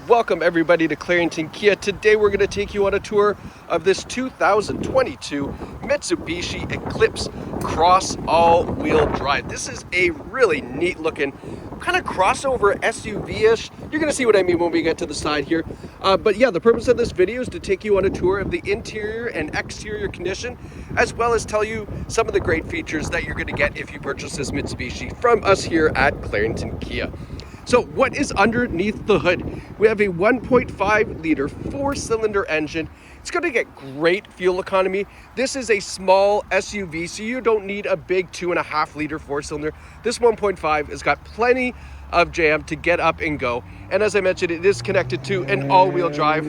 Welcome everybody to Clarington Kia. Today we're going to take you on a tour of this 2022 Mitsubishi Eclipse Cross all-wheel drive. This is a really neat looking kind of crossover SUV-ish. You're going to see what I mean when we get to the side here. But yeah, the purpose of this video is to take you on a tour of the interior and exterior condition, as well as tell you some of the great features that you're going to get if you purchase this Mitsubishi from us here at Clarington Kia. So what is underneath the hood? We have a 1.5 liter 4-cylinder engine. It's going to get great fuel economy. This is a small SUV, so you don't need a big 2.5 liter 4-cylinder. This 1.5 has got plenty of jam to get up and go. And as I mentioned, it is connected to an all-wheel drive,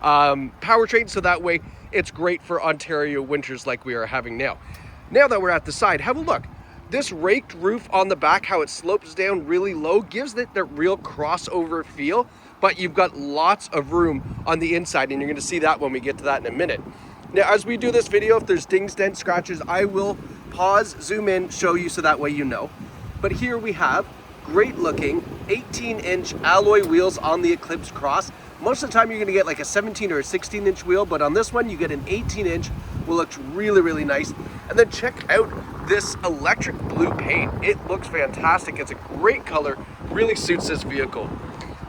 powertrain. So that way it's great for Ontario winters like we are having now. Now that we're at the side, have a look. This raked roof on the back, how it slopes down really low, gives it that real crossover feel, but you've got lots of room on the inside, and you're gonna see that when we get to that in a minute. Now, as we do this video, if there's dings, dents, scratches, I will pause, zoom in, show you so that way you know. But here we have great looking 18-inch alloy wheels on the Eclipse Cross. Most of the time you're gonna get like a 17 or a 16-inch wheel, but on this one you get an 18-inch, which looks really, really nice. And then check out this electric blue paint. It looks fantastic. It's a great color, really suits this vehicle.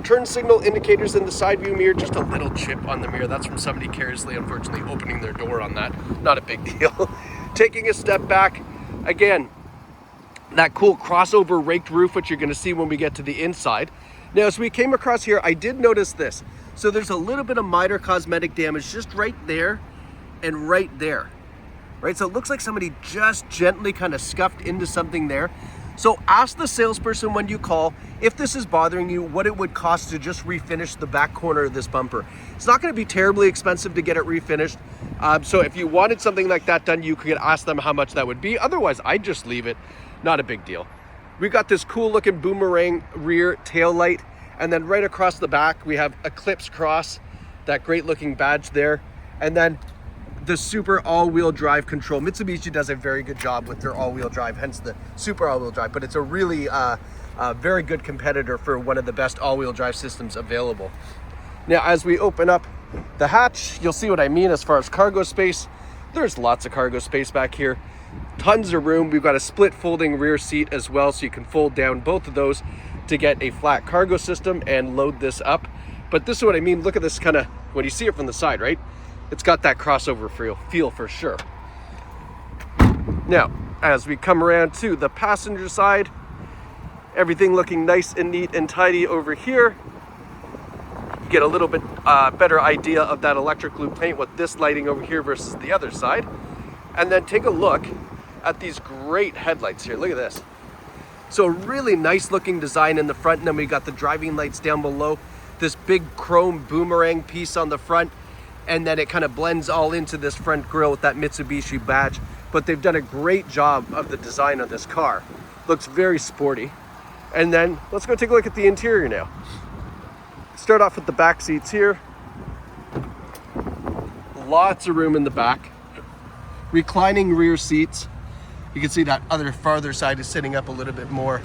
Turn signal indicators in the side view mirror, just a little chip on the mirror. That's from somebody carelessly, unfortunately, opening their door on that. Not a big deal. Taking a step back, again, that cool crossover raked roof, which you're gonna see when we get to the inside. Now, as we came across here, I did notice this. So there's a little bit of minor cosmetic damage just right there and right there. Right, so it looks like somebody just gently kind of scuffed into something there. So ask the salesperson when you call if this is bothering you, what it would cost to just refinish the back corner of this bumper. It's not going to be terribly expensive to get it refinished. So if you wanted something like that done, you could ask them how much that would be. Otherwise, I'd just leave it. Not a big deal. We've got this cool looking boomerang rear tail light. And then right across the back, we have Eclipse Cross, that great looking badge there. And then the super all-wheel drive control. Mitsubishi does a very good job with their all-wheel drive, hence the super all-wheel drive, but it's a really very good competitor for one of the best all-wheel drive systems available. Now, as we open up the hatch, you'll see what I mean as far as cargo space. There's lots of cargo space back here. Tons of room. We've got a split folding rear seat as well, so you can fold down both of those to get a flat cargo system and load this up. But this is what I mean. Look at this kind of, when you see it from the side, right? It's got that crossover feel for sure. Now, as we come around to the passenger side, everything looking nice and neat and tidy over here. You get a little bit better idea of that electric blue paint with this lighting over here versus the other side. And then take a look at these great headlights here. Look at this. So a really nice looking design in the front, and then we got the driving lights down below. This big chrome boomerang piece on the front. And then it kind of blends all into this front grille with that Mitsubishi badge. But they've done a great job of the design of this car. Looks very sporty. And then let's go take a look at the interior now. Start off with the back seats here. Lots of room in the back. Reclining rear seats. You can see that other farther side is sitting up a little bit more.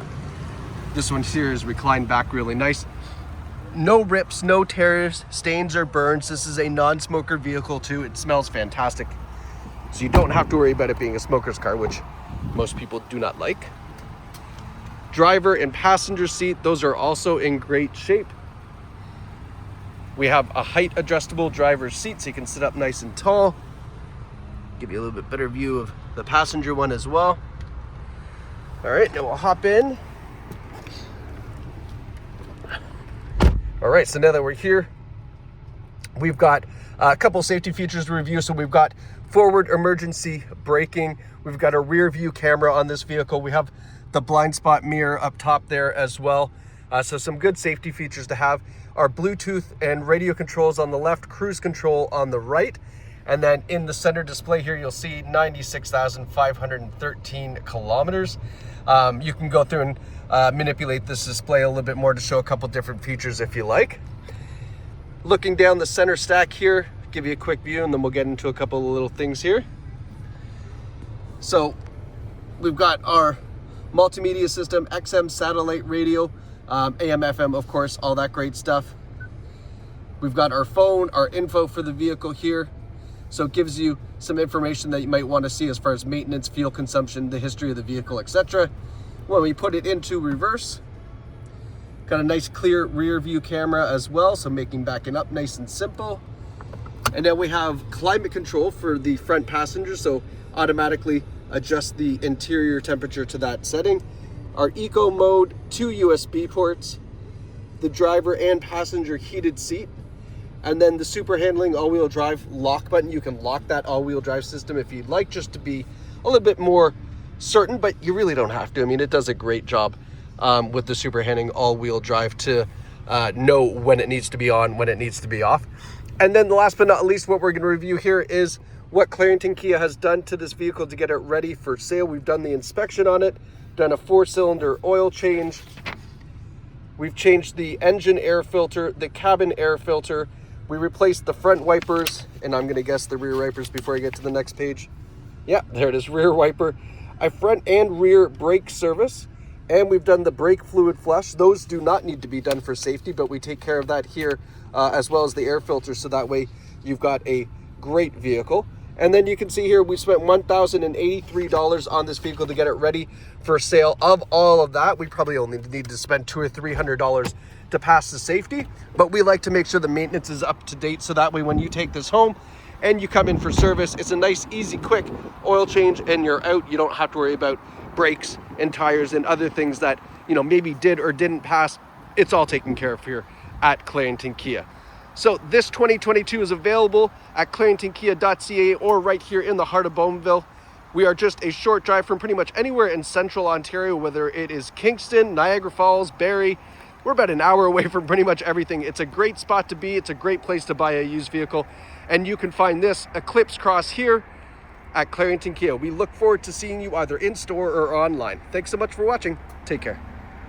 This one here is reclined back really nice. No rips, no tears, stains or burns. This is a non-smoker vehicle too. It smells fantastic. So you don't have to worry about it being a smoker's car, which most people do not like. Driver and passenger seat, those are also in great shape. We have a height adjustable driver's seat, so you can sit up nice and tall. Give you a little bit better view of the passenger one as well. All right, now we'll hop in. All right, so now that we're here, we've got a couple safety features to review. So we've got forward emergency braking. We've got a rear view camera on this vehicle. We have the blind spot mirror up top there as well. So some good safety features to have. Our Bluetooth and radio controls on the left, cruise control on the right. And then in the center display here, you'll see 96,513 kilometers. You can go through and manipulate this display a little bit more to show a couple different features if you like. Looking down the center stack here, give you a quick view and then we'll get into a couple of little things here. So we've got our multimedia system, XM satellite radio, AM, FM, of course, all that great stuff. We've got our phone, our info for the vehicle here. So it gives you some information that you might want to see as far as maintenance, fuel consumption, the history of the vehicle, etc. When we put it into reverse, got a nice clear rear view camera as well, so making backing up nice and simple. And then we have climate control for the front passenger, so automatically adjust the interior temperature to that setting. Our eco mode, 2 USB ports, the driver and passenger heated seat, and then the super handling all-wheel drive lock button. You can lock that all-wheel drive system if you'd like, just to be a little bit more certain, but you really don't have to. I mean, it does a great job with the super handling all-wheel drive to know when it needs to be on, when it needs to be off. And then the last but not least, what we're going to review here is what Clarington Kia has done to this vehicle to get it ready for sale. We've done the inspection on it, done a 4-cylinder oil change. We've changed the engine air filter, the cabin air filter. We replaced the front wipers, and I'm going to guess the rear wipers before I get to the next page. Yeah, there it is, rear wiper. A front and rear brake service, and we've done the brake fluid flush. Those do not need to be done for safety, but we take care of that here, as well as the air filter, so that way you've got a great vehicle. And then you can see here we spent $1,083 on this vehicle to get it ready for sale. Of all of that, we probably only need to spend $200 or $300 to pass the safety, but we like to make sure the maintenance is up to date, so that way when you take this home and you come in for service, it's a nice, easy, quick oil change and you're out. You don't have to worry about brakes and tires and other things that, you know, maybe did or didn't pass. It's all taken care of here at Clarington Kia. So this 2022 is available at claringtonkia.ca or right here in the heart of Bowmanville. We are just a short drive from pretty much anywhere in central Ontario, whether it is Kingston, Niagara Falls, Barrie. We're about an hour away from pretty much everything. It's a great spot to be. It's a great place to buy a used vehicle. And you can find this Eclipse Cross here at Clarington Kia. We look forward to seeing you either in store or online. Thanks so much for watching. Take care.